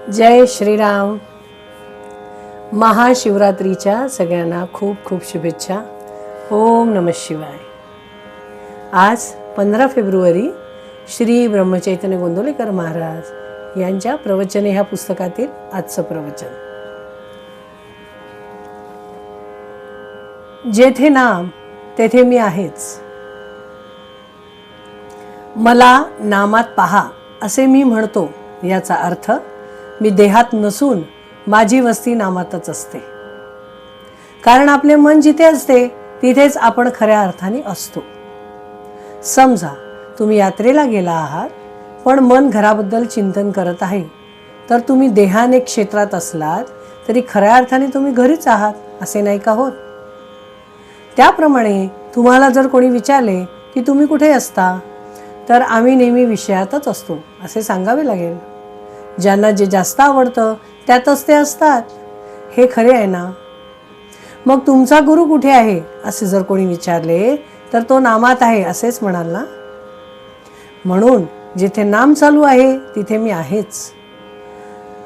जय श्रीराम। महाशिवरात्रीच्या सगळ्यांना खूप खूप शुभेच्छा। ओम नमः शिवाय। आज 15 फेब्रुवारी श्री ब्रह्मचैतन्य गोंदवलेकर महाराज यांच्या प्रवचने ह्या पुस्तकातील आजचं प्रवचन। जेथे नाम तेथे मी आहेच, मला नामात पहा असे मी म्हणतो। याचा अर्थ मी देहात नसून माझी वस्ती नामातच असते, कारण आपले मन जिथे असते तिथेच आपण खऱ्या अर्थाने असतो। समजा तुम्ही यात्रेला गेला आहात, पण मन घराबद्दल चिंतन करत आहे, तर तुम्ही देहाने क्षेत्रात असलात तरी खऱ्या अर्थाने तुम्ही घरीच आहात, असे नाही का होत? त्याप्रमाणे तुम्हाला जर कोणी विचारले की तुम्ही कुठे असता, तर आम्ही नेहमी विषयातच असतो असे सांगावे लागेल। ज्यांना जे जास्त आवडतं त्यातच ते असतात, हे खरे आहे ना? मग तुमचा गुरु कुठे आहे असे जर कोणी विचारले, तर तो नामात आहे असेच म्हणाल ना? म्हणून जिथे नाम चालू आहे तिथे मी आहेच।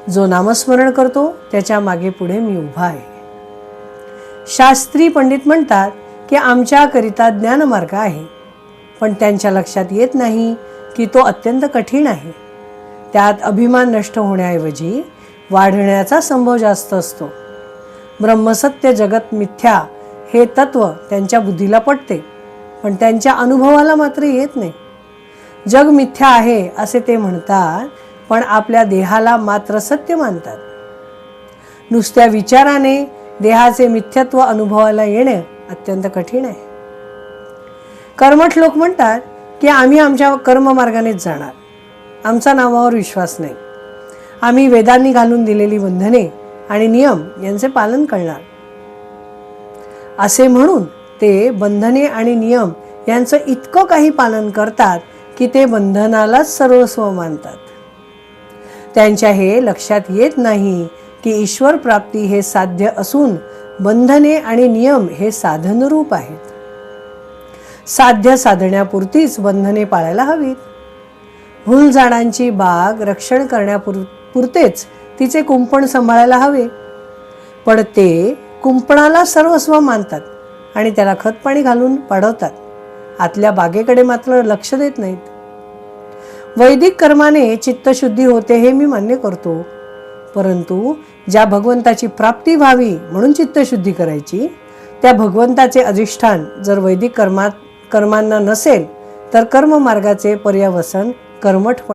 जो नामस्मरण करतो त्याच्या मागे पुढे मी उभा आहे। शास्त्री पंडित म्हणतात की आमच्याकरिता ज्ञानमार्ग आहे, पण त्यांच्या लक्षात येत नाही की तो अत्यंत कठीण आहे। त्यात अभिमान नष्ट होण्याऐवजी वाढण्याचा संभव जास्त असतो। ब्रह्मसत्य जगत मिथ्या हे तत्व त्यांच्या बुद्धीला पटते, पण त्यांच्या अनुभवाला मात्र येत नाही। जग मिथ्या आहे असे ते म्हणतात, पण आपल्या देहाला मात्र सत्य मानतात। नुसत्या विचाराने देहाचे मिथ्यत्व अनुभवाला येणे अत्यंत कठीण आहे। कर्मठ लोक म्हणतात की आम्ही आमच्या कर्ममार्गानेच जाणार, आमचा नामावर विश्वास नाही, आम्ही वेदांनी घालून दिलेली बंधने आणि नियम यांचे पालन करणार। असे म्हणून ते बंधने आणि नियम यांचं इतकं काही पालन करतात की ते बंधनालाच सर्वस्व मानतात। त्यांच्या हे लक्षात येत नाही की ईश्वर प्राप्ती हे साध्य असून बंधने आणि नियम हे साधनरूप आहेत। साध्य साधण्यापुरतीच बंधने पाळायला हवीत। फुलझाडांची बाग रक्षण करण्यापुरतेच तिचे कुंपण सांभाळायला हवे, पण ते कुंपणाला सर्वस्व मानतात आणि त्याला खत पाणी घालून वाढवतात, आतल्या बागेकडे मात्र लक्ष देत नाहीत। वैदिक कर्माने चित्तशुद्धी होते हे मी मान्य करतो, परंतु ज्या भगवंताची प्राप्ती व्हावी म्हणून चित्तशुद्धी करायची, त्या भगवंताचे अधिष्ठान जर वैदिक कर्मांना नसेल, तर कर्ममार्गाचे पर्यवसन कर्मठ